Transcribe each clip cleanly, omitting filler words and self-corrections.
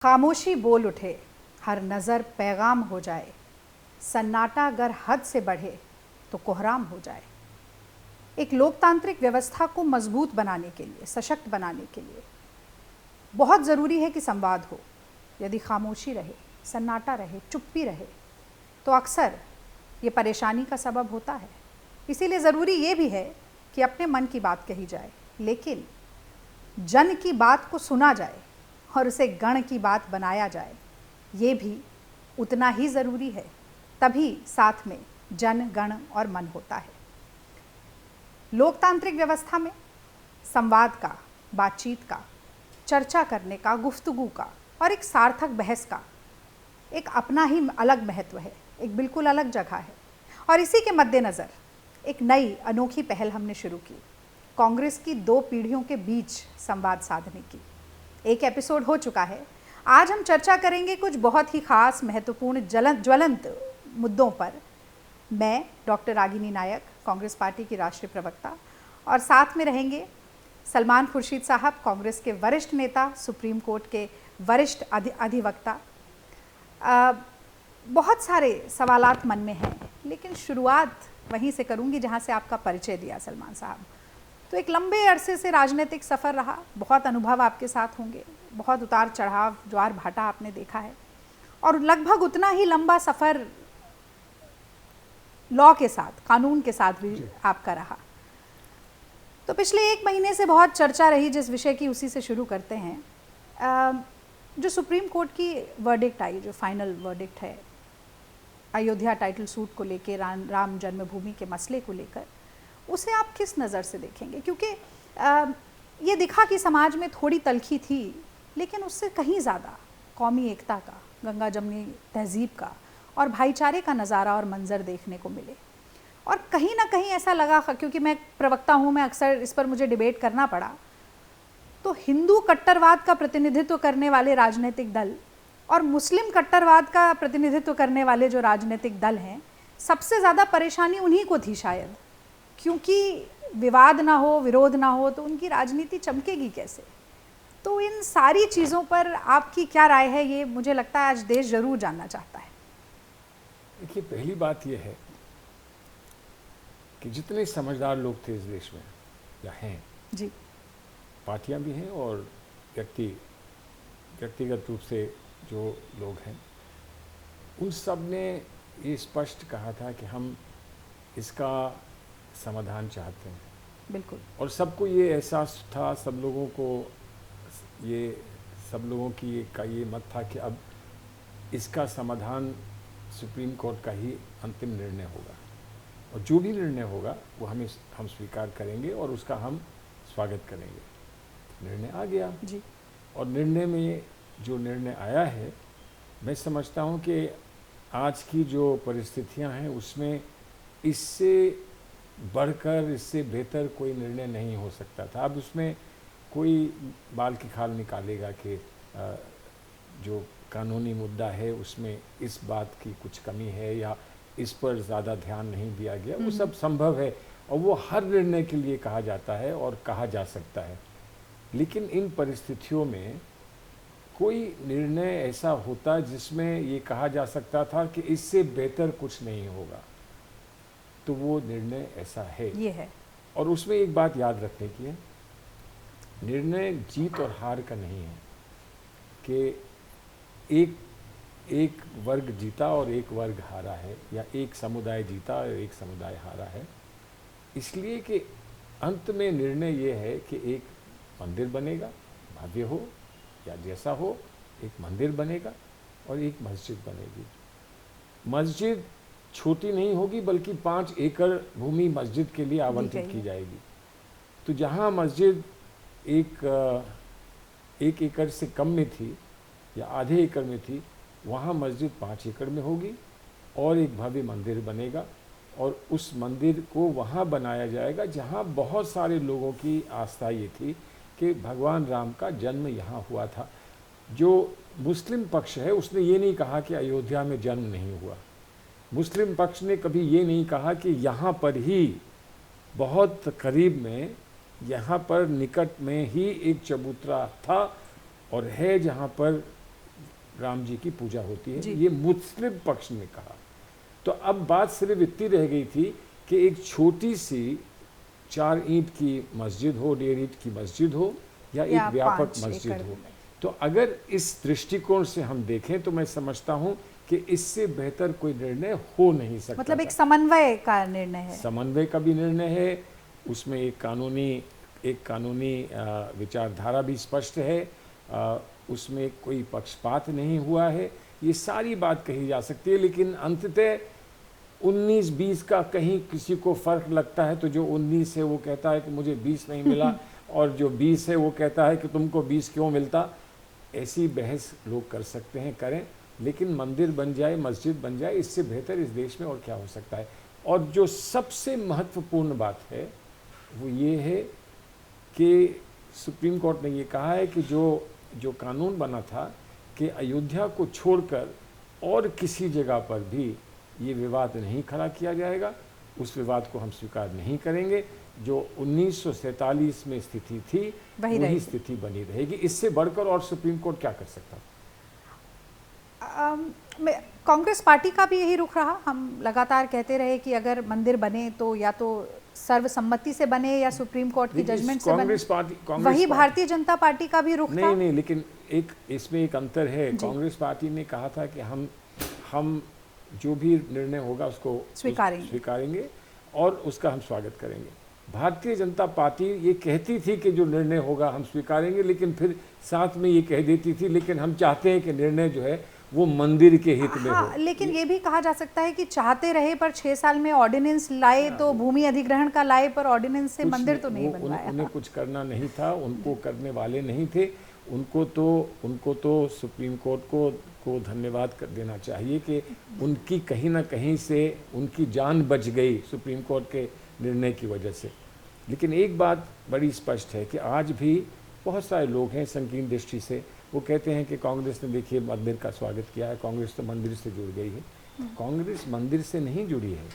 खामोशी बोल उठे, हर नज़र पैगाम हो जाए, सन्नाटा अगर हद से बढ़े तो कोहराम हो जाए। एक लोकतांत्रिक व्यवस्था को मजबूत बनाने के लिए, सशक्त बनाने के लिए बहुत ज़रूरी है कि संवाद हो। यदि खामोशी रहे, सन्नाटा रहे, चुप्पी रहे तो अक्सर ये परेशानी का सबब होता है। इसीलिए ज़रूरी ये भी है कि अपने मन की बात कही जाए, लेकिन जन की बात को सुना जाए और उसे गण की बात बनाया जाए, ये भी उतना ही ज़रूरी है। तभी साथ में जन, गण और मन होता है। लोकतांत्रिक व्यवस्था में संवाद का, बातचीत का, चर्चा करने का, गुफ्तगू का और एक सार्थक बहस का एक अपना ही अलग महत्व है, एक बिल्कुल अलग जगह है। और इसी के मद्देनज़र एक नई अनोखी पहल हमने शुरू की, कांग्रेस की 2 पीढ़ियों के बीच संवाद साधने की। एक एपिसोड हो चुका है। आज हम चर्चा करेंगे कुछ बहुत ही खास, महत्वपूर्ण, ज्वलंत मुद्दों पर। मैं डॉक्टर रागिनी नायक, कांग्रेस पार्टी की राष्ट्रीय प्रवक्ता, और साथ में रहेंगे सलमान खुर्शीद साहब, कांग्रेस के वरिष्ठ नेता, सुप्रीम कोर्ट के वरिष्ठ अधिवक्ता। बहुत सारे सवालात मन में हैं, लेकिन शुरुआत वहीं से करूंगी जहां से आपका परिचय दिया सलमान साहब। तो एक लंबे अरसे से राजनीतिक सफ़र रहा, बहुत अनुभव आपके साथ होंगे, बहुत उतार चढ़ाव, ज्वार भाटा आपने देखा है, और लगभग उतना ही लंबा सफ़र लॉ के साथ, कानून के साथ भी आपका रहा। तो पिछले 1 महीने से बहुत चर्चा रही जिस विषय की, उसी से शुरू करते हैं। जो सुप्रीम कोर्ट की वर्डिक्ट आई, जो फाइनल वर्डिक्ट है अयोध्या टाइटल सूट को लेकर, राम जन्मभूमि के मसले को लेकर, उसे आप किस नज़र से देखेंगे? क्योंकि ये दिखा कि समाज में थोड़ी तलखी थी, लेकिन उससे कहीं ज़्यादा कौमी एकता का, गंगा जमनी तहजीब का और भाईचारे का नज़ारा और मंजर देखने को मिले। और कहीं ना कहीं ऐसा लगा, क्योंकि मैं प्रवक्ता हूँ, मैं अक्सर इस पर मुझे डिबेट करना पड़ा, तो हिंदू कट्टरवाद का प्रतिनिधित्व करने वाले राजनीतिक दल और मुस्लिम कट्टरवाद का प्रतिनिधित्व करने वाले जो राजनीतिक दल हैं, सबसे ज़्यादा परेशानी उन्हीं को थी शायद, क्योंकि विवाद ना हो, विरोध ना हो तो उनकी राजनीति चमकेगी कैसे? तो इन सारी चीज़ों पर आपकी क्या राय है, ये मुझे लगता है आज देश ज़रूर जानना चाहता है। देखिए, पहली बात ये है कि जितने समझदार लोग थे इस देश में या हैं जी, पार्टियां भी हैं और व्यक्तिगत रूप से जो लोग हैं, उन सब ने ये स्पष्ट कहा था कि हम इसका समाधान चाहते हैं। बिल्कुल। और सबको ये एहसास था, सब लोगों का ये मत था कि अब इसका समाधान सुप्रीम कोर्ट का ही अंतिम निर्णय होगा, और जो भी निर्णय होगा वो हम स्वीकार करेंगे और उसका हम स्वागत करेंगे। निर्णय आ गया जी। और निर्णय में जो निर्णय आया है, मैं समझता हूँ कि आज की जो परिस्थितियाँ हैं उसमें इससे बढ़कर, इससे बेहतर कोई निर्णय नहीं हो सकता था। अब उसमें कोई बाल की खाल निकालेगा कि जो कानूनी मुद्दा है उसमें इस बात की कुछ कमी है या इस पर ज़्यादा ध्यान नहीं दिया गया, वो सब संभव है और वो हर निर्णय के लिए कहा जाता है और कहा जा सकता है। लेकिन इन परिस्थितियों में कोई निर्णय ऐसा होता जिसमें ये कहा जा सकता था कि इससे बेहतर कुछ नहीं होगा, तो वो निर्णय ऐसा है। ये है। और उसमें एक बात याद रखने की है, निर्णय जीत और हार का नहीं है कि एक वर्ग जीता और एक वर्ग हारा है, या एक समुदाय जीता और एक समुदाय हारा है। इसलिए कि अंत में निर्णय ये है कि एक मंदिर बनेगा, भव्य हो या जैसा हो, एक मंदिर बनेगा और एक मस्जिद बनेगी। मस्जिद छोटी नहीं होगी, बल्कि 5 एकड़ भूमि मस्जिद के लिए आवंटित की जाएगी। तो जहाँ मस्जिद एक एकड़ से कम में थी या आधे एकड़ में थी, वहाँ मस्जिद 5 एकड़ में होगी और एक भव्य मंदिर बनेगा, और उस मंदिर को वहाँ बनाया जाएगा जहाँ बहुत सारे लोगों की आस्था ये थी कि भगवान राम का जन्म यहाँ हुआ था। जो मुस्लिम पक्ष है उसने ये नहीं कहा कि अयोध्या में जन्म नहीं हुआ। मुस्लिम पक्ष ने कभी ये नहीं कहा कि यहाँ पर ही बहुत करीब में, यहाँ पर निकट में ही एक चबूतरा था और है जहाँ पर राम जी की पूजा होती है, जी। ये मुस्लिम पक्ष ने कहा। तो अब बात सिर्फ इतनी रह गई थी कि एक छोटी सी 4 ईंट की मस्जिद हो, 1.5 ईंट की मस्जिद हो, या एक व्यापक 5 मस्जिद एकड़ हो। में। तो अगर इस दृष्टिकोण से हम देखें तो मैं समझता हूं कि इससे बेहतर कोई निर्णय हो नहीं सकता। मतलब एक समन्वय का निर्णय है। समन्वय का भी निर्णय है, उसमें एक कानूनी विचारधारा भी स्पष्ट है, उसमें कोई पक्षपात नहीं हुआ है, ये सारी बात कही जा सकती है। लेकिन अंततः 19-20 का कहीं किसी को फर्क लगता है, तो जो 19 है वो कहता है कि मुझे 20 नहीं मिला और जो 20 है वो कहता है कि तुमको 20 क्यों मिलता। ऐसी बहस लोग कर सकते हैं, करें, लेकिन मंदिर बन जाए, मस्जिद बन जाए, इससे बेहतर इस देश में और क्या हो सकता है। और जो सबसे महत्वपूर्ण बात है वो ये है कि सुप्रीम कोर्ट ने ये कहा है कि जो कानून बना था कि अयोध्या को छोड़कर और किसी जगह पर भी ये विवाद नहीं खड़ा किया जाएगा, उस विवाद को हम स्वीकार नहीं करेंगे। जो 1947 में स्थिति थी वही स्थिति बनी रहेगी। इससे बढ़कर और सुप्रीम कोर्ट क्या कर सकता है? कांग्रेस पार्टी का भी यही रुख रहा। हम लगातार कहते रहे कि अगर मंदिर बने तो या तो सर्वसम्मति से बने या सुप्रीम कोर्ट की जजमेंट से बने। वही भारतीय जनता पार्टी का भी रुख था। नहीं, लेकिन इसमें एक अंतर है। कांग्रेस पार्टी ने कहा था कि हम जो भी निर्णय होगा उसको स्वीकारेंगे और उसका हम स्वागत करेंगे। भारतीय जनता पार्टी ये कहती थी कि जो निर्णय होगा हम स्वीकारेंगे, लेकिन फिर साथ में ये कह देती थी लेकिन हम चाहते हैं कि निर्णय जो है वो मंदिर के हित में हो। लेकिन ये भी कहा जा सकता है कि चाहते रहे पर 6 साल में ऑर्डिनेंस लाए तो भूमि अधिग्रहण का लाए, पर ऑर्डिनेंस से मंदिर तो नहीं बनवाया। उन्हें कुछ करना नहीं था, उनको करने वाले नहीं थे। उनको तो सुप्रीम कोर्ट को धन्यवाद कर देना चाहिए कि उनकी कहीं ना कहीं से उनकी जान बच गई सुप्रीम कोर्ट के निर्णय की वजह से। लेकिन एक बात बड़ी स्पष्ट है कि आज भी बहुत सारे लोग हैं संकीर्ण दृष्टि से, वो कहते हैं कि कांग्रेस ने देखिए मंदिर का स्वागत किया है, कांग्रेस तो मंदिर से जुड़ गई है। कांग्रेस मंदिर से नहीं जुड़ी है,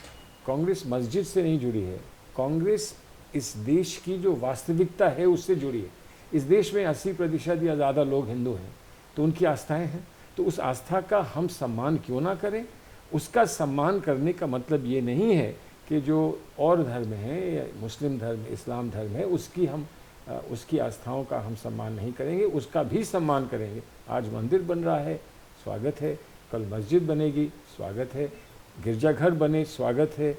कांग्रेस मस्जिद से नहीं जुड़ी है, कांग्रेस इस देश की जो वास्तविकता है उससे जुड़ी है। इस देश में 80% या ज़्यादा लोग हिंदू हैं, तो उनकी आस्थाएं हैं, तो उस आस्था का हम सम्मान क्यों ना करें। उसका सम्मान करने का मतलब ये नहीं है कि जो और धर्म है, या मुस्लिम धर्म, इस्लाम धर्म है, उसकी आस्थाओं का हम सम्मान नहीं करेंगे, उसका भी सम्मान करेंगे। आज मंदिर बन रहा है, स्वागत है, कल मस्जिद बनेगी, स्वागत है, गिरजाघर बने, स्वागत है,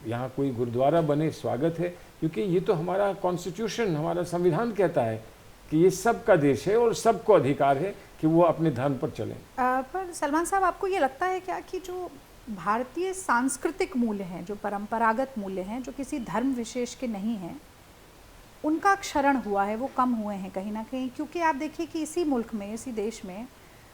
यहाँ कोई गुरुद्वारा बने, स्वागत है, क्योंकि ये तो हमारा कॉन्स्टिट्यूशन, हमारा संविधान कहता है कि ये सबका देश है और सबको अधिकार है कि वो अपने धर्म पर चलें। पर सलमान साहब, आपको ये लगता है क्या कि जो भारतीय सांस्कृतिक मूल्य हैं, जो परंपरागत मूल्य हैं, जो किसी धर्म विशेष के नहीं हैं, उनका क्षरण हुआ है, वो कम हुए हैं कहीं ना कहीं? क्योंकि आप देखिए कि इसी मुल्क में, इसी देश में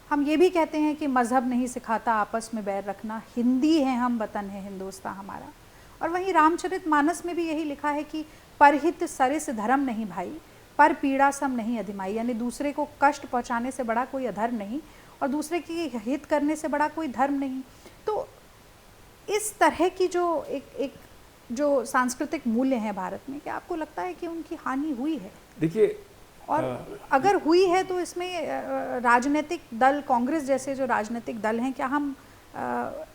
हम ये भी कहते हैं कि मज़हब नहीं सिखाता आपस में बैर रखना, हिंदी है हम, वतन है हिंदुस्तान हमारा। और वहीं रामचरितमानस में भी यही लिखा है कि परहित सरिस धर्म नहीं भाई, पर पीड़ा सम नहीं अधिमाई, यानी दूसरे को कष्ट पहुंचाने से बड़ा कोई अधर्म नहीं और दूसरे की हित करने से बड़ा कोई धर्म नहीं। तो इस तरह की जो सांस्कृतिक मूल्य हैं भारत में, क्या आपको लगता है कि उनकी हानि हुई है? देखिए, और अगर हुई है तो इसमें राजनीतिक दल, कांग्रेस जैसे जो राजनीतिक दल हैं, क्या हम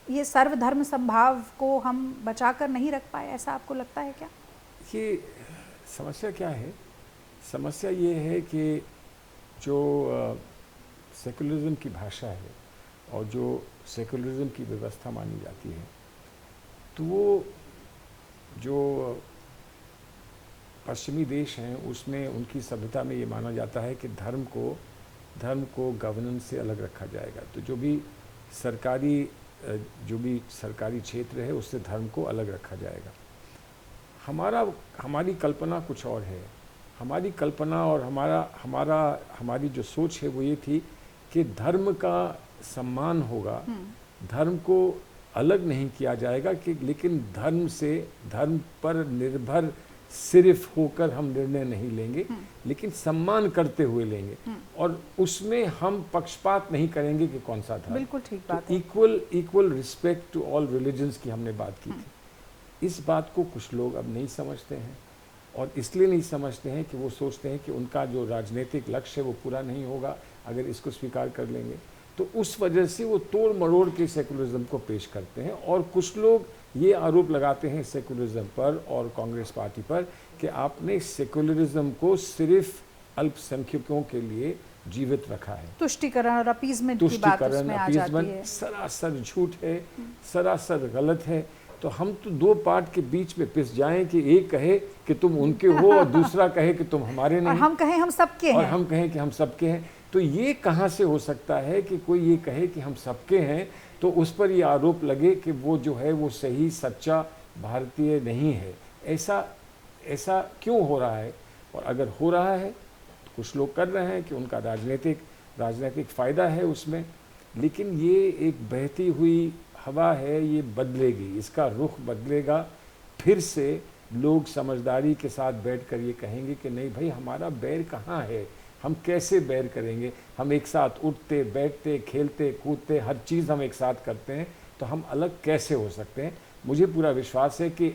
ये सर्वधर्म संभाव को हम बचा कर नहीं रख पाए, ऐसा आपको लगता है क्या? कि समस्या क्या है? समस्या ये है कि जो सेकुलरिज्म की भाषा है और जो सेकुलरिज्म की व्यवस्था मानी जाती है, तो वो जो पश्चिमी देश हैं उसमें, उनकी सभ्यता में ये माना जाता है कि धर्म को गवर्नेंस से अलग रखा जाएगा। तो जो भी सरकारी क्षेत्र है उससे धर्म को अलग रखा जाएगा। हमारी कल्पना कुछ और है। हमारी कल्पना और हमारी जो सोच है वो ये थी कि धर्म का सम्मान होगा, धर्म को अलग नहीं किया जाएगा, कि लेकिन धर्म पर निर्भर सिर्फ होकर हम निर्णय नहीं लेंगे, लेकिन सम्मान करते हुए लेंगे, और उसमें हम पक्षपात नहीं करेंगे कि कौन सा धर्म। बिल्कुल ठीक बात है। Equal respect to all religions की हमने बात की थी। इस बात को कुछ लोग अब नहीं समझते हैं, और इसलिए नहीं समझते हैं कि वो सोचते हैं कि उनका जो राजनीतिक लक्ष्य है वो पूरा नहीं होगा अगर इसको स्वीकार कर लेंगे। तो उस वजह से वो तोड़ मरोड़ के सेकुलरिज्म को पेश करते हैं। और कुछ लोग ये आरोप लगाते हैं सेकुलरिज्म पर और कांग्रेस पार्टी पर कि आपने सेकुलरिज्म को सिर्फ अल्पसंख्यकों के लिए जीवित रखा है। तुष्टीकरण और अपीजमेंट की बात उसमें आ जाती है। सरासर झूठ है, सरासर गलत है। तो हम तो दो पार्ट के बीच में पिस जाएं कि एक कहे कि तुम उनके हो और दूसरा कहे कि तुम हमारे नहीं, और हम कहें हम सबके हैं, और हम कहें कि हम सबके हैं। तो ये कहाँ से हो सकता है कि कोई ये कहे कि हम सबके हैं तो उस पर ये आरोप लगे कि वो जो है वो सही सच्चा भारतीय नहीं है। ऐसा क्यों हो रहा है? और अगर हो रहा है तो कुछ लोग कर रहे हैं कि उनका राजनीतिक फ़ायदा है उसमें, लेकिन ये एक बहती हुई हवा है, ये बदलेगी, इसका रुख बदलेगा। फिर से लोग समझदारी के साथ बैठकर ये कहेंगे कि नहीं भाई, हमारा बैर कहाँ है, हम कैसे बैर करेंगे? हम एक साथ उठते बैठते खेलते कूदते हर चीज़ हम एक साथ करते हैं, तो हम अलग कैसे हो सकते हैं? मुझे पूरा विश्वास है कि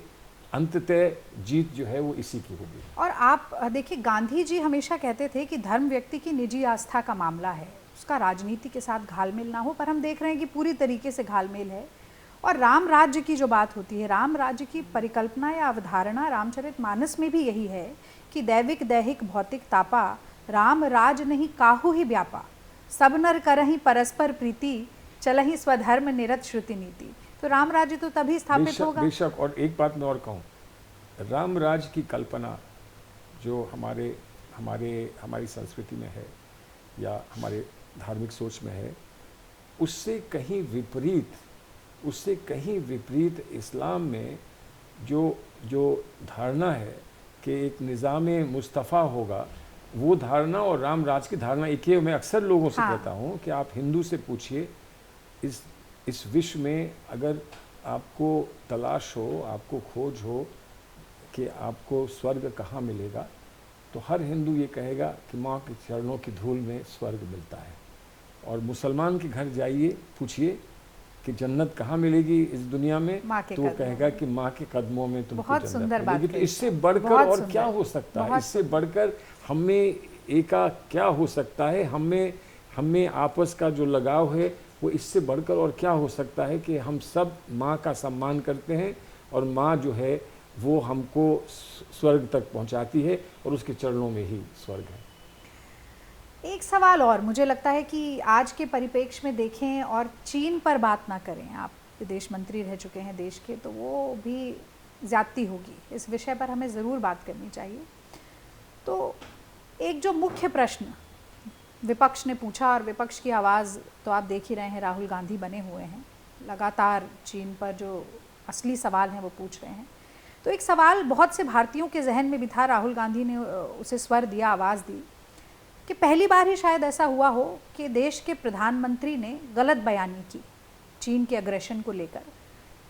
अंततः जीत जो है वो इसी की होगी। और आप देखिए, गांधी जी हमेशा कहते थे कि धर्म व्यक्ति की निजी आस्था का मामला है, उसका राजनीति के साथ घालमेल ना हो, पर हम देख रहे हैं कि पूरी तरीके से घालमेल है। और राम राज्य की जो बात होती है, राम राज्य की परिकल्पना या अवधारणा रामचरितमानस में भी यही है कि दैविक दैहिक भौतिक तापा, राम राज नहीं काहू ही व्यापा, सब नर करहि परस्पर प्रीति, चलहि स्वधर्म निरत श्रुति नीति। तो राम राज्य तो तभी स्थापित होगा। बेशक। और एक बात मैं और कहूँ, राम राज्य की कल्पना जो हमारी संस्कृति में है या हमारे धार्मिक सोच में है, उससे कहीं विपरीत इस्लाम में जो धारणा है कि एक निज़ाम मुस्तफ़ा होगा, वो धारणा और राम राज की धारणा एक ही। मैं अक्सर लोगों से कहता हूँ कि आप हिंदू से पूछिए, इस विश्व में अगर आपको तलाश हो, आपको खोज हो कि आपको स्वर्ग कहाँ मिलेगा, तो हर हिंदू ये कहेगा कि माँ के चरणों की धूल में स्वर्ग मिलता है। और मुसलमान के घर जाइए, पूछिए कि जन्नत कहाँ मिलेगी इस दुनिया में, तो वो कहेगा कि माँ के कदमों में तुमको जन्नत मिलेगी। तो इससे बढ़कर और क्या हो सकता है? इससे बढ़कर हमें एका क्या हो सकता है? हमें आपस का जो लगाव है वो इससे बढ़कर और क्या हो सकता है कि हम सब माँ का सम्मान करते हैं और माँ जो है वो हमको स्वर्ग तक पहुंचाती है और उसके चरणों में ही स्वर्ग है। एक सवाल और, मुझे लगता है कि आज के परिप्रेक्ष्य में देखें और चीन पर बात ना करें, आप विदेश मंत्री रह चुके हैं देश के, तो वो भी ज़्यादती होगी। इस विषय पर हमें ज़रूर बात करनी चाहिए। तो एक जो मुख्य प्रश्न विपक्ष ने पूछा, और विपक्ष की आवाज़ तो आप देख ही रहे हैं, राहुल गांधी बने हुए हैं, लगातार चीन पर जो असली सवाल हैं वो पूछ रहे हैं। तो एक सवाल बहुत से भारतीयों के जहन में भी था, राहुल गांधी ने उसे स्वर दिया, आवाज़ दी, कि पहली बार ही शायद ऐसा हुआ हो कि देश के प्रधानमंत्री ने गलत बयानी की चीन के अग्रेशन को लेकर।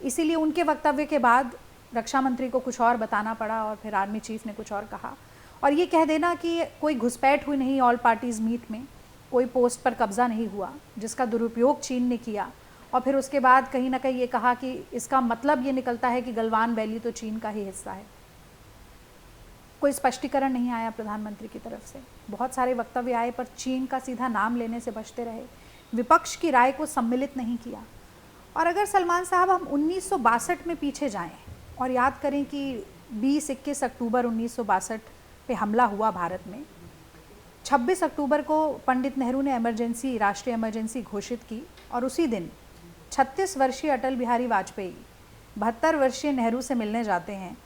इसीलिए उनके वक्तव्य के बाद रक्षा मंत्री को कुछ और बताना पड़ा और फिर आर्मी चीफ ने कुछ और कहा। और ये कह देना कि कोई घुसपैठ हुई नहीं ऑल पार्टीज़ मीट में, कोई पोस्ट पर कब्जा नहीं हुआ जिसका दुरुपयोग चीन ने किया, और फिर उसके बाद कहीं ना कहीं ये कहा कि इसका मतलब ये निकलता है कि गलवान वैली तो चीन का ही हिस्सा है। कोई स्पष्टीकरण नहीं आया प्रधानमंत्री की तरफ से। बहुत सारे वक्तव्य आए पर चीन का सीधा नाम लेने से बचते रहे, विपक्ष की राय को सम्मिलित नहीं किया। और अगर सलमान साहब हम 1962 में पीछे जाएं और याद करें कि 20-21 अक्टूबर 1962 पे हमला हुआ भारत में, 26 अक्टूबर को पंडित नेहरू ने राष्ट्रीय इमरजेंसी घोषित की, और उसी दिन 36 वर्षीय अटल बिहारी वाजपेयी 72 वर्षीय नेहरू से मिलने जाते हैं।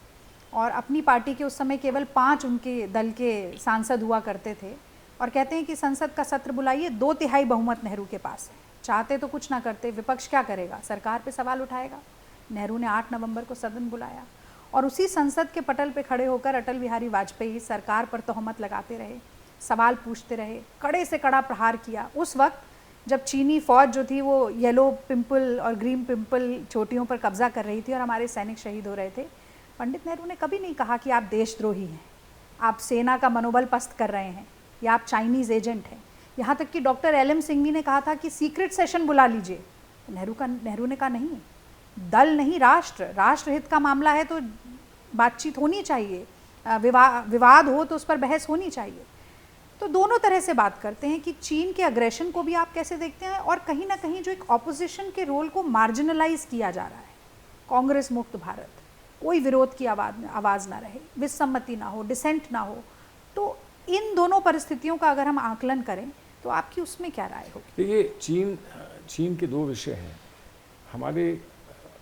और अपनी पार्टी के उस समय केवल 5 उनके दल के सांसद हुआ करते थे, और कहते हैं कि संसद का सत्र बुलाइए, 2/3 बहुमत नेहरू के पास है। चाहते तो कुछ ना करते, विपक्ष क्या करेगा, सरकार पे सवाल उठाएगा। नेहरू ने 8 नवंबर को सदन बुलाया, और उसी संसद के पटल पे खड़े होकर अटल बिहारी वाजपेयी सरकार पर तोहमत लगाते रहे, सवाल पूछते रहे, कड़े से कड़ा प्रहार किया। उस वक्त जब चीनी फौज जो थी वो येलो पिंपल और ग्रीन पिंपल चोटियों पर कब्जा कर रही थी और हमारे सैनिक शहीद हो रहे थे, पंडित नेहरू ने कभी नहीं कहा कि आप देशद्रोही हैं, आप सेना का मनोबल पस्त कर रहे हैं, या आप चाइनीज़ एजेंट हैं। यहाँ तक कि डॉक्टर LM सिंघवी ने कहा था कि सीक्रेट सेशन बुला लीजिए। नेहरू ने कहा नहीं, दल नहीं राष्ट्रहित का मामला है तो बातचीत होनी चाहिए, विवाद हो तो उस पर बहस होनी चाहिए। तो दोनों तरह से बात करते हैं कि चीन के अग्रेशन को भी आप कैसे देखते हैं, और कहीं ना कहीं जो एक ऑपोजिशन के रोल को मार्जिनलाइज किया जा रहा है, कांग्रेस मुक्त भारत, कोई विरोध की आवाज़ ना रहे, विसम्मति ना हो, डिसेंट ना हो। तो इन दोनों परिस्थितियों का अगर हम आकलन करें तो आपकी उसमें क्या राय होगी? देखिए, चीन के दो विषय हैं। हमारे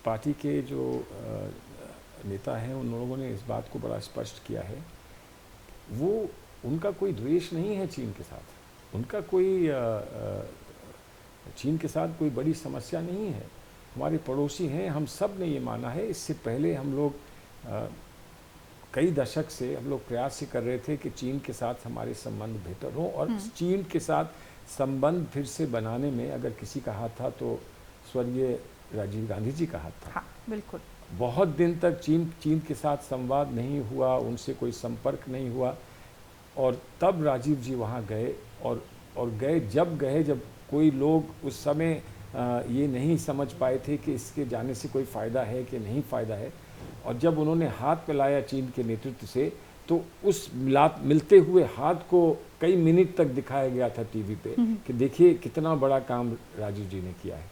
पार्टी के जो नेता हैं उन लोगों ने इस बात को बड़ा स्पष्ट किया है, वो उनका कोई द्वेष नहीं है चीन के साथ, उनका कोई चीन के साथ कोई बड़ी समस्या नहीं है। हमारे पड़ोसी हैं, हम सब ने ये माना है। इससे पहले हम लोग कई दशक से हम लोग प्रयास ही कर रहे थे कि चीन के साथ हमारे संबंध बेहतर हों, और चीन के साथ संबंध फिर से बनाने में अगर किसी का हाथ था तो स्वर्गीय राजीव गांधी जी का हाथ था। हाँ, बिल्कुल। बहुत दिन तक चीन के साथ संवाद नहीं हुआ, उनसे कोई संपर्क नहीं हुआ, और तब राजीव जी वहाँ गए, और जब कोई लोग उस समय ये नहीं समझ पाए थे कि इसके जाने से कोई फ़ायदा है कि नहीं फ़ायदा है, और जब उन्होंने हाथ मिलाया चीन के नेतृत्व से, तो उस मिलते हुए हाथ को कई मिनट तक दिखाया गया था टीवी पे कि देखिए कितना बड़ा काम राजीव जी ने किया है।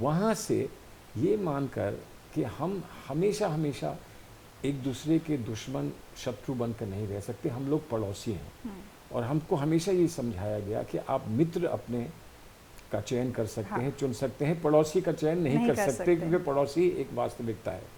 वहाँ से ये मानकर कि हम हमेशा एक दूसरे के दुश्मन शत्रु बनकर नहीं रह सकते, हम लोग पड़ोसी हैं, और हमको हमेशा ये समझाया गया कि आप मित्र अपने का चयन कर सकते हैं, चुन सकते हैं, पड़ोसी का चयन नहीं कर सकते, क्योंकि पड़ोसी एक वास्तविकता है।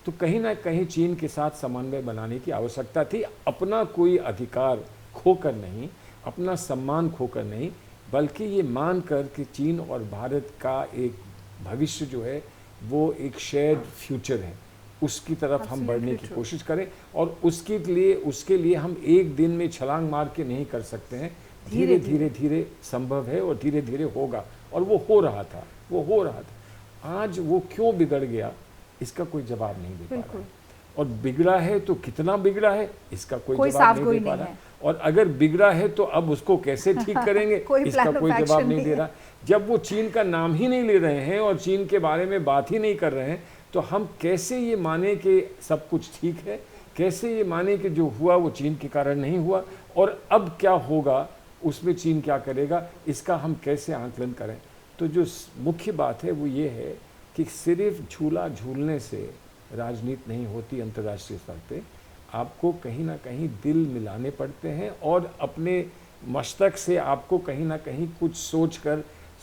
तो कहीं ना कहीं चीन के साथ समन्वय बनाने की आवश्यकता थी, अपना कोई अधिकार खोकर नहीं, अपना सम्मान खोकर नहीं, बल्कि ये मान कर कि चीन और भारत का एक भविष्य जो है वो एक शेयर्ड फ्यूचर है, उसकी तरफ हम बढ़ने की कोशिश करें, और उसके लिए हम एक दिन में छलांग मार के नहीं कर सकते हैं, धीरे संभव है, और धीरे धीरे होगा, और वो हो रहा था। आज वो क्यों बिगड़ गया इसका कोई जवाब नहीं दे पा रहा है, और बिगड़ा है तो कितना बिगड़ा है इसका कोई जवाब नहीं दे पा रहा, और अगर बिगड़ा है तो अब उसको कैसे ठीक करेंगे इसका कोई जवाब नहीं दे रहा। जब वो चीन का नाम ही नहीं ले रहे हैं और चीन के बारे में बात ही नहीं कर रहे हैं, तो हम कैसे ये माने कि सब कुछ ठीक है, कैसे ये माने कि जो हुआ वो चीन के कारण नहीं हुआ, और अब क्या होगा उसमें चीन क्या करेगा, इसका हम कैसे आकलन करें। तो जो मुख्य बात है वो ये है कि सिर्फ झूला झूलने से राजनीति नहीं होती। अंतर्राष्ट्रीय स्तर पे आपको कहीं ना कहीं दिल मिलाने पड़ते हैं, और अपने मस्तक से आपको कहीं ना कहीं कुछ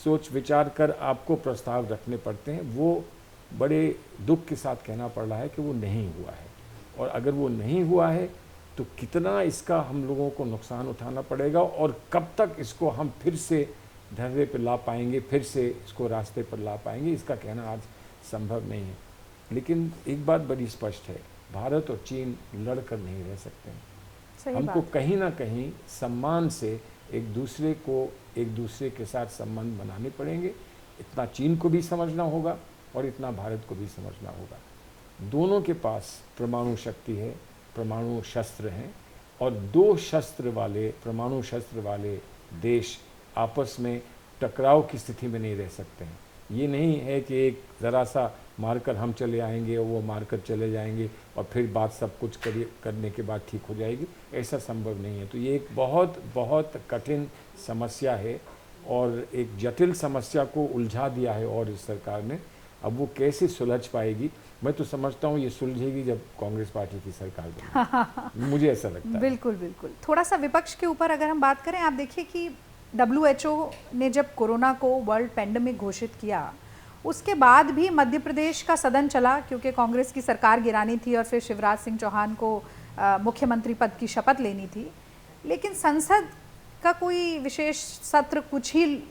सोच विचार कर आपको प्रस्ताव रखने पड़ते हैं। वो बड़े दुख के साथ कहना पड़ रहा है कि वो नहीं हुआ है, और अगर वो नहीं हुआ है तो कितना इसका हम लोगों को नुकसान उठाना पड़ेगा, और कब तक इसको हम फिर से धर्रे पर ला पाएंगे, फिर से इसको रास्ते पर ला पाएंगे, इसका कहना आज संभव नहीं है। लेकिन एक बात बड़ी स्पष्ट है, भारत और चीन लड़कर नहीं रह सकते हैं। हमको कहीं ना कहीं सम्मान से एक दूसरे के साथ संबंध बनाने पड़ेंगे। इतना चीन को भी समझना होगा और इतना भारत को भी समझना होगा। दोनों के पास परमाणु शक्ति है, परमाणु शस्त्र हैं, और परमाणु शस्त्र वाले देश आपस में टकराव की स्थिति में नहीं रह सकते हैं। ये नहीं है कि एक ज़रा सा मारकर हम चले आएंगे और वो मारकर चले जाएंगे और फिर बात सब कुछ करने के बाद ठीक हो जाएगी, ऐसा संभव नहीं है। तो ये एक बहुत बहुत कठिन समस्या है, और एक जटिल समस्या को उलझा दिया है और इस सरकार ने। अब वो कैसे सुलझ पाएगी, मैं तो समझता हूँ ये सुलझेगी जब कांग्रेस पार्टी की सरकार बनेगी। मुझे ऐसा लगता है। बिल्कुल बिल्कुल। थोड़ा सा विपक्ष के ऊपर अगर हम बात करें, आप देखिए कि WHO ने जब कोरोना को वर्ल्ड पेंडेमिक घोषित किया, उसके बाद भी मध्य प्रदेश का सदन चला, क्योंकि कांग्रेस की सरकार गिरानी थी और फिर शिवराज सिंह चौहान को मुख्यमंत्री पद की शपथ लेनी थी। लेकिन संसद का कोई विशेष सत्र, कुछ ही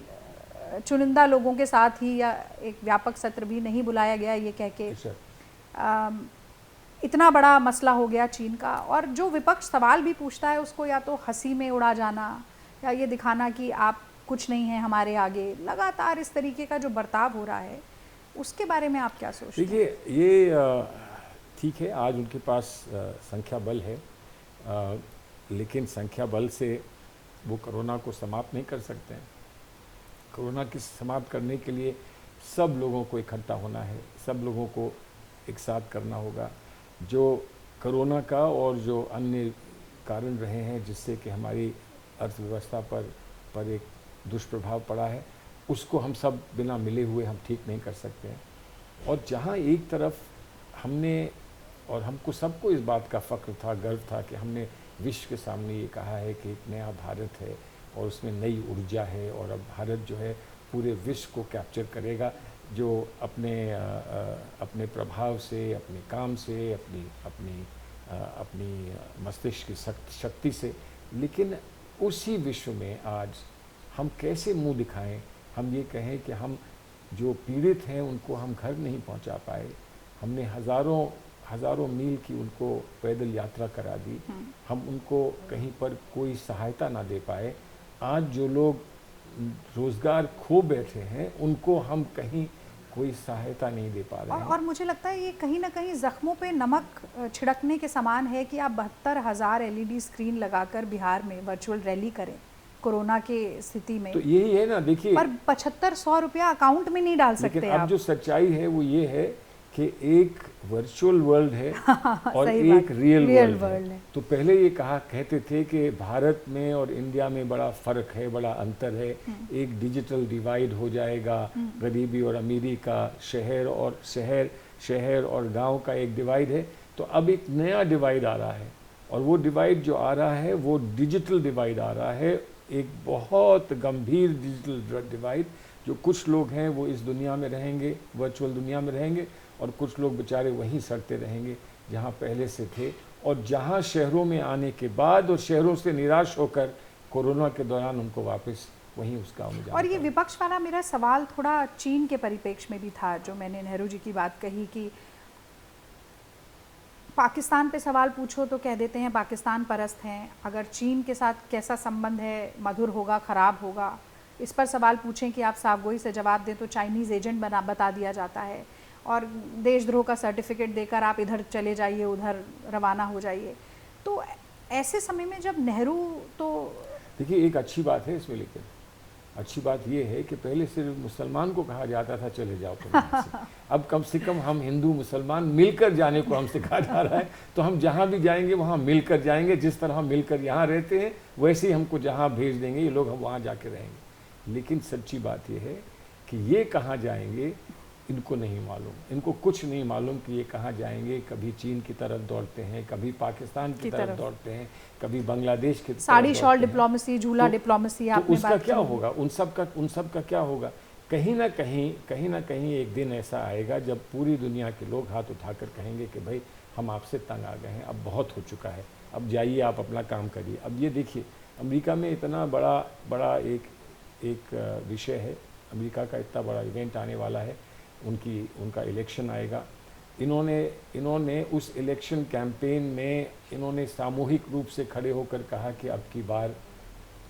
चुनिंदा लोगों के साथ ही, या एक व्यापक सत्र भी नहीं बुलाया गया, ये कह के इतना बड़ा मसला हो गया चीन का। और जो विपक्ष सवाल भी पूछता है उसको या तो हंसी में उड़ा जाना, या ये दिखाना कि आप कुछ नहीं है हमारे आगे, लगातार इस तरीके का जो बर्ताव हो रहा है, उसके बारे में आप क्या सोचते हैं? देखिए, ये ठीक है, आज उनके पास संख्या बल है, लेकिन संख्या बल से वो कोरोना को समाप्त नहीं कर सकते हैं। कोरोना की समाप्त करने के लिए सब लोगों को इकट्ठा होना है, सब लोगों को एक साथ करना होगा। जो कोरोना का और जो अन्य कारण रहे हैं जिससे कि हमारी अर्थव्यवस्था पर एक दुष्प्रभाव पड़ा है, उसको हम सब बिना मिले हुए हम ठीक नहीं कर सकते हैं। और जहाँ एक तरफ हमने, और हमको सबको इस बात का फ़ख्र था, गर्व था कि हमने विश्व के सामने ये कहा है कि एक नया भारत है और उसमें नई ऊर्जा है, और अब भारत जो है पूरे विश्व को कैप्चर करेगा, जो अपने प्रभाव से, अपने काम से, अपनी मस्तिष्क की शक्ति से। लेकिन उसी विश्व में आज हम कैसे मुंह दिखाएं, हम ये कहें कि हम जो पीड़ित हैं उनको हम घर नहीं पहुंचा पाए, हमने हज़ारों मील की उनको पैदल यात्रा करा दी, हम उनको कहीं पर कोई सहायता ना दे पाए। आज जो लोग रोज़गार खो बैठे हैं उनको हम कहीं कोई सहायता नहीं दे पा रहे हैं। और मुझे लगता है ये कहीं ना कहीं ज़ख्मों पे नमक छिड़कने के समान है कि आप 72,000 LED स्क्रीन लगाकर बिहार में वर्चुअल रैली करें कोरोना के स्थिति में। तो यही है ना, देखिए, पर 7500 रुपया अकाउंट में नहीं डाल सकते। लेकिन अब जो सच्चाई है वो ये है कि एक वर्चुअल वर्ल्ड है और सही एक रियल वर्ल्ड वर्ल्ड है। तो पहले ये कहते थे कि भारत में और इंडिया में बड़ा फ़र्क है, बड़ा अंतर है, एक डिजिटल डिवाइड हो जाएगा, गरीबी और अमीरी का, शहर और गांव का एक डिवाइड है। तो अब एक नया डिवाइड आ रहा है, और वो डिवाइड जो आ रहा है वो डिजिटल डिवाइड आ रहा है, एक बहुत गंभीर डिजिटल डिवाइड। जो कुछ लोग हैं वो इस दुनिया में रहेंगे, वर्चुअल दुनिया में रहेंगे, और कुछ लोग बेचारे वहीं सड़ते रहेंगे जहाँ पहले से थे, और जहाँ शहरों में आने के बाद और शहरों से निराश होकर कोरोना के दौरान उनको वापस वहीं उस गाँव में जाना। और ये विपक्ष वाला मेरा सवाल थोड़ा चीन के परिप्रेक्ष्य में भी था, जो मैंने नेहरू जी की बात कही कि पाकिस्तान पे सवाल पूछो तो कह देते हैं पाकिस्तान परस्त हैं, अगर चीन के साथ कैसा संबंध है, मधुर होगा, ख़राब होगा। इस पर सवाल पूछें कि आप साफगोई से जवाब दें तो चाइनीज़ एजेंट बता दिया जाता है, और देशद्रोह का सर्टिफिकेट देकर आप इधर चले जाइए, उधर रवाना हो जाइए। तो ऐसे समय में जब नेहरू, तो देखिए एक अच्छी बात है इसमें, लेकिन अच्छी बात ये है कि पहले सिर्फ मुसलमान को कहा जाता था चले जाओ तुम से। अब कम से कम हम हिंदू मुसलमान मिलकर जाने को हमसे कहा जा रहा है, तो हम जहाँ भी जाएंगे वहाँ मिलकर जाएंगे। जिस तरह हम मिलकर यहाँ रहते हैं वैसे ही हमको जहाँ भेज देंगे ये लोग, हम वहाँ जाके रहेंगे। लेकिन सच्ची बात ये है कि ये कहाँ जाएंगे इनको नहीं मालूम, इनको कुछ नहीं मालूम कि ये कहाँ जाएंगे। कभी चीन की तरफ दौड़ते हैं, कभी पाकिस्तान की तरफ दौड़ते हैं, कभी बांग्लादेश की तरफ। साड़ी शॉल डिप्लोमेसी, झूला डिप्लोमेसी, आपने उसका क्या होगा, उन सब का क्या होगा? कहीं ना कहीं एक दिन ऐसा आएगा जब पूरी दुनिया के लोग हाथ उठाकर कहेंगे कि भाई हम आपसे तंग आ गए हैं, अब बहुत हो चुका है, अब जाइए आप अपना काम करिए। अब ये देखिए अमेरिका में इतना बड़ा एक विषय है, अमेरिका का इतना बड़ा इवेंट आने वाला है, उनका इलेक्शन आएगा। इन्होंने उस इलेक्शन कैंपेन में इन्होंने सामूहिक रूप से खड़े होकर कहा कि अब की बार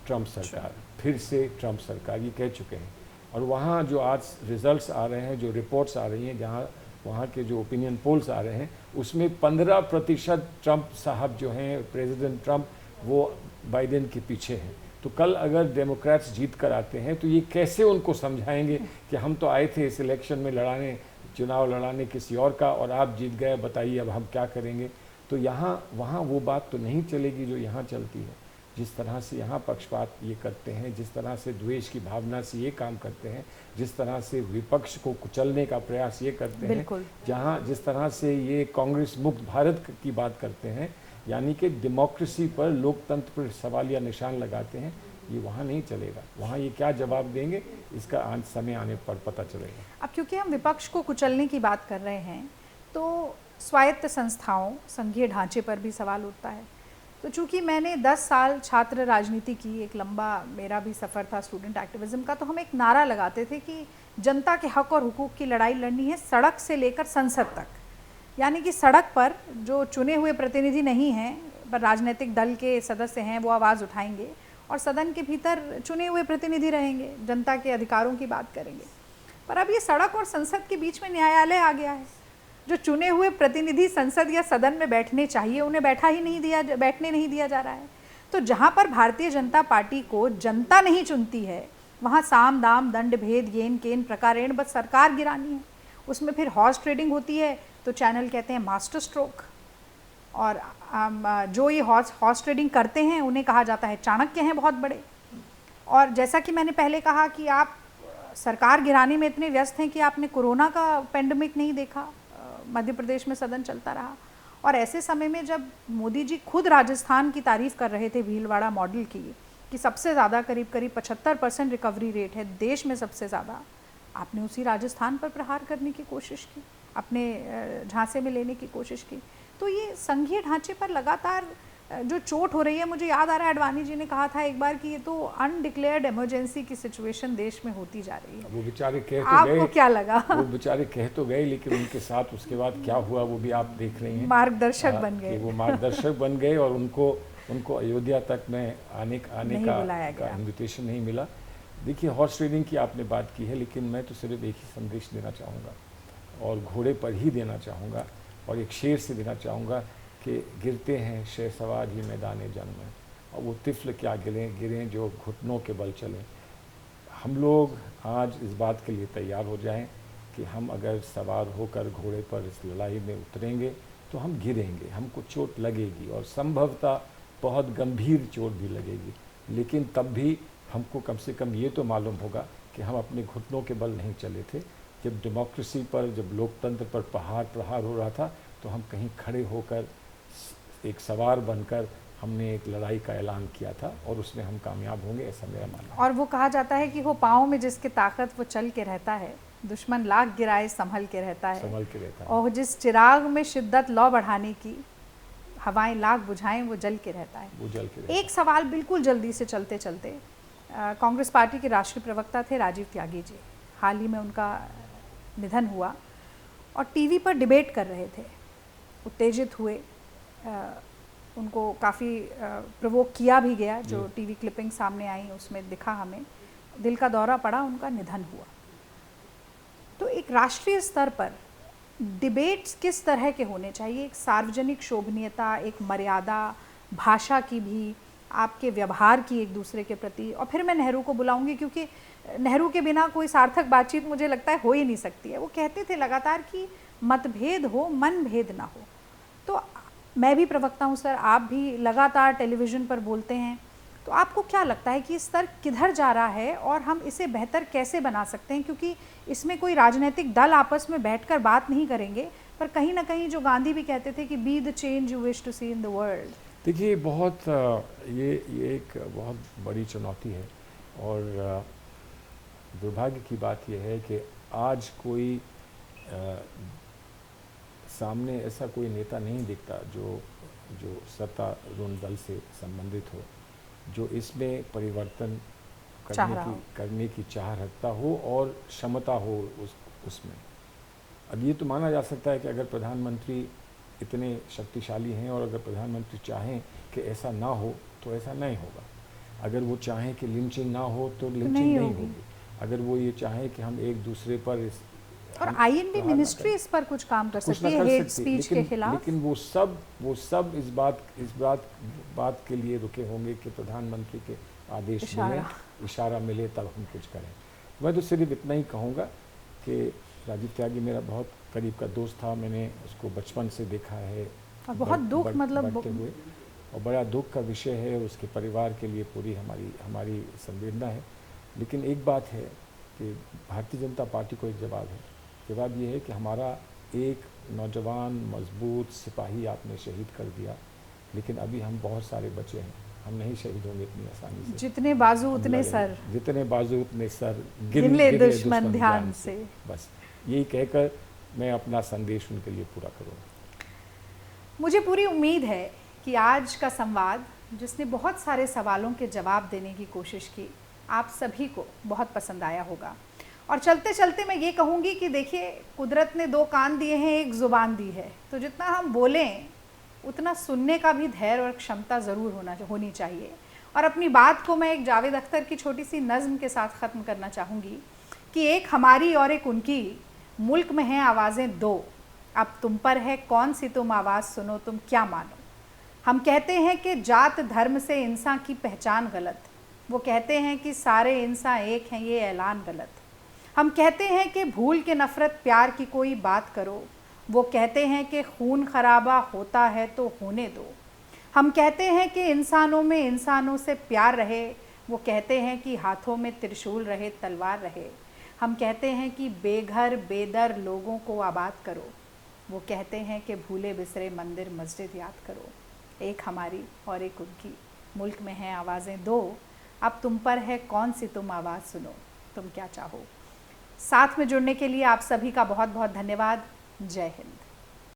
ट्रंप सरकार, फिर से ट्रंप सरकार, ये कह चुके हैं। और वहाँ जो आज रिजल्ट्स आ रहे हैं, जो रिपोर्ट्स आ रही हैं, जहाँ वहाँ के जो ओपिनियन पोल्स आ रहे हैं, उसमें 15% ट्रंप साहब जो हैं, प्रेसिडेंट ट्रंप, वो बाइडेन के पीछे हैं। तो कल अगर डेमोक्रेट्स जीत कर आते हैं तो ये कैसे उनको समझाएंगे कि हम तो आए थे इस इलेक्शन में चुनाव लड़ाने किसी और का, और आप जीत गए, बताइए अब हम क्या करेंगे। तो वहाँ वो बात तो नहीं चलेगी जो यहाँ चलती है। जिस तरह से यहाँ पक्षपात ये करते हैं, जिस तरह से द्वेष की भावना से ये काम करते हैं, जिस तरह से विपक्ष को कुचलने का प्रयास ये करते हैं, जिस तरह से ये कांग्रेस मुक्त भारत की बात करते हैं, यानी कि डेमोक्रेसी पर, लोकतंत्र पर सवालिया निशान लगाते हैं, ये वहाँ नहीं चलेगा। वहाँ ये क्या जवाब देंगे इसका समय आने पर पता चलेगा। अब क्योंकि हम विपक्ष को कुचलने की बात कर रहे हैं तो स्वायत्त संस्थाओं, संघीय ढांचे पर भी सवाल उठता है। तो चूँकि मैंने 10 साल छात्र राजनीति की, एक लंबा मेरा भी सफ़र था स्टूडेंट एक्टिविज़म का, तो हम एक नारा लगाते थे कि जनता के हक और हुकूक की लड़ाई लड़नी है सड़क से लेकर संसद तक। यानी कि सड़क पर जो चुने हुए प्रतिनिधि नहीं हैं पर राजनीतिक दल के सदस्य हैं, वो आवाज़ उठाएंगे, और सदन के भीतर चुने हुए प्रतिनिधि रहेंगे, जनता के अधिकारों की बात करेंगे। पर अब ये सड़क और संसद के बीच में न्यायालय आ गया है। जो चुने हुए प्रतिनिधि संसद या सदन में बैठने चाहिए उन्हें बैठने नहीं दिया जा रहा है। तो जहाँ पर भारतीय जनता पार्टी को जनता नहीं चुनती है, वहाँ साम दाम दंड भेद येन केन प्रकारेण बस सरकार गिरानी है। उसमें फिर हॉर्स ट्रेडिंग होती है, तो चैनल कहते हैं मास्टर स्ट्रोक, और जो ये हॉर्स ट्रेडिंग करते हैं उन्हें कहा जाता है चाणक्य हैं बहुत बड़े। और जैसा कि मैंने पहले कहा कि आप सरकार गिराने में इतने व्यस्त हैं कि आपने कोरोना का पेंडेमिक नहीं देखा, मध्य प्रदेश में सदन चलता रहा। और ऐसे समय में जब मोदी जी खुद राजस्थान की तारीफ कर रहे थे भीलवाड़ा मॉडल की, कि सबसे ज़्यादा करीब 75% रिकवरी रेट है देश में सबसे ज़्यादा, आपने उसी राजस्थान पर प्रहार करने की कोशिश की, अपने झांसे में लेने की कोशिश की। तो ये संघीय ढांचे पर लगातार जो चोट हो रही है, मुझे याद आ रहा है अडवाणी जी ने कहा था एक बार कि ये तो अनडिक्लेयर्ड इमरजेंसी की सिचुएशन देश में होती जा रही है। वो बेचारे कह तो आपको गए, क्या लगा? वो बेचारे कह तो गए, लेकिन उनके साथ उसके बाद क्या हुआ वो भी आप देख रही हैं। मार्गदर्शक बन गए, वो मार्गदर्शक बन गए और उनको अयोध्या तक में आने का इन्विटेशन नहीं मिला। देखिए, हॉर्स ट्रेडिंग की आपने बात की है, लेकिन मैं तो सिर्फ एक ही संदेश देना चाहूँगा और घोड़े पर ही देना चाहूँगा और एक शेर से देना चाहूँगा कि गिरते हैं शहसवार ही मैदान जंग में, और वो तिफल क्या गिरें जो घुटनों के बल चलें। हम लोग आज इस बात के लिए तैयार हो जाएं कि हम अगर सवार होकर घोड़े पर इस लड़ाई में उतरेंगे तो हम गिरेंगे, हमको चोट लगेगी और संभवतः बहुत गंभीर चोट भी लगेगी, लेकिन तब भी हमको कम से कम ये तो मालूम होगा कि हम अपने घुटनों के बल नहीं चले थे। जब डेमोक्रेसी पर, जब लोकतंत्र पर प्रहार हो रहा था, तो हम कहीं खड़े होकर एक सवार बनकर हमने एक लड़ाई का ऐलान किया था और उसमें हम कामयाब होंगे, ऐसा मेरा मानना है। और वो कहा जाता है कि वो पाँव में जिसके ताकत वो चल के रहता है, दुश्मन लाख गिराए संभल के रहता है, और जिस चिराग में शिद्दत लौ बढ़ाने की हवाएं लाख बुझाएं वो जल के रहता है। वो जल के रहता है। एक सवाल बिल्कुल जल्दी से चलते चलते, कांग्रेस पार्टी के राष्ट्रीय प्रवक्ता थे राजीव त्यागी जी, हाल ही में उनका निधन हुआ और टीवी पर डिबेट कर रहे थे, उत्तेजित हुए, उनको काफ़ी प्रोवोक किया भी गया। जो टीवी क्लिपिंग सामने आई उसमें दिखा हमें, दिल का दौरा पड़ा, उनका निधन हुआ। तो एक राष्ट्रीय स्तर पर डिबेट्स किस तरह के होने चाहिए? एक सार्वजनिक शोभनीयता, एक मर्यादा, भाषा की भी, आपके व्यवहार की एक दूसरे के प्रति। और फिर मैं नेहरू को बुलाऊंगी क्योंकि नेहरू के बिना कोई सार्थक बातचीत मुझे लगता है हो ही नहीं सकती है। वो कहते थे लगातार कि मतभेद हो, मन भेद ना हो। तो मैं भी प्रवक्ता हूँ सर, आप भी लगातार टेलीविज़न पर बोलते हैं, तो आपको क्या लगता है कि स्तर किधर जा रहा है और हम इसे बेहतर कैसे बना सकते हैं? क्योंकि इसमें कोई राजनीतिक दल आपस में बैठकर बात नहीं करेंगे, पर कहीं ना कहीं जो गांधी भी कहते थे कि be the change you wish to see in the world. देखिए, बहुत ये एक बहुत बड़ी चुनौती है और दुर्भाग्य की बात यह है कि आज कोई सामने ऐसा कोई नेता नहीं दिखता जो सत्तारूढ़ दल से संबंधित हो, जो इसमें परिवर्तन करने की चाह रखता हो और क्षमता हो उसमें। अब ये तो माना जा सकता है कि अगर प्रधानमंत्री इतने शक्तिशाली हैं और अगर प्रधानमंत्री चाहें कि ऐसा ना हो तो ऐसा नहीं होगा, अगर वो चाहें कि लिंचिंग ना हो तो लिंचिंग नहीं होगी, अगर वो ये चाहें कि हम एक दूसरे पर और आईएनबी मिनिस्ट्री इस पर कुछ काम कर सकती है हेट स्पीच के खिलाफ, लेकिन वो सब इस बात के लिए रुके होंगे कि प्रधानमंत्री के आदेश मिले, इशारा मिले, तब हम कुछ करें। मैं तो सिर्फ इतना ही कहूँगा कि राजीव त्यागी मेरा बहुत करीब का दोस्त था, मैंने उसको बचपन से देखा है और बहुत दुख मतलब बढ़ते हुए, और बड़ा दुख का विषय है, उसके परिवार के लिए पूरी हमारी संवेदना है। लेकिन एक बात है कि भारतीय जनता पार्टी को एक जवाब है। जवाब ये है कि हमारा एक नौजवान मजबूत सिपाही आपने शहीद कर दिया, लेकिन अभी हम बहुत सारे बचे हैं, हम नहीं शहीद होंगे इतनी आसानी से। जितने बाजू उतने सर, जितने बाजू उतने सर, गिन ले दुश्मन ध्यान से। बस यही कहकर मैं अपना संदेश उनके लिए पूरा करूँगा। मुझे पूरी उम्मीद है कि आज का संवाद, जिसने बहुत सारे सवालों के जवाब देने की कोशिश की, आप सभी को बहुत पसंद आया होगा। और चलते चलते मैं ये कहूँगी कि देखिए, कुदरत ने दो कान दिए हैं, एक ज़ुबान दी है, तो जितना हम बोलें उतना सुनने का भी धैर्य और क्षमता ज़रूर होनी चाहिए। और अपनी बात को मैं एक जावेद अख्तर की छोटी सी नज़्म के साथ ख़त्म करना चाहूँगी कि एक हमारी और एक उनकी, मुल्क में हैं आवाज़ें दो, अब तुम पर है कौन सी तुम आवाज़ सुनो, तुम क्या मानो। हम कहते हैं कि जात धर्म से इंसान की पहचान गलत, वो कहते हैं कि सारे इंसान एक हैं, ये ऐलान गलत। हम कहते हैं कि भूल के नफ़रत प्यार की कोई बात करो, वो कहते हैं कि खून खराबा होता है तो होने दो। हम कहते हैं कि इंसानों में इंसानों से प्यार रहे, वो कहते हैं कि हाथों में त्रिशूल रहे, तलवार रहे। हम कहते हैं कि बेघर बेदर लोगों को आबाद करो, वो कहते हैं कि भूले बिसरे मंदिर मस्जिद याद करो। एक हमारी और एक उनकी, मुल्क में हैं आवाज़ें दो, अब तुम पर है कौन सी तुम आवाज़ सुनो, तुम क्या चाहो। साथ में जुड़ने के लिए आप सभी का बहुत बहुत धन्यवाद। जय हिंद।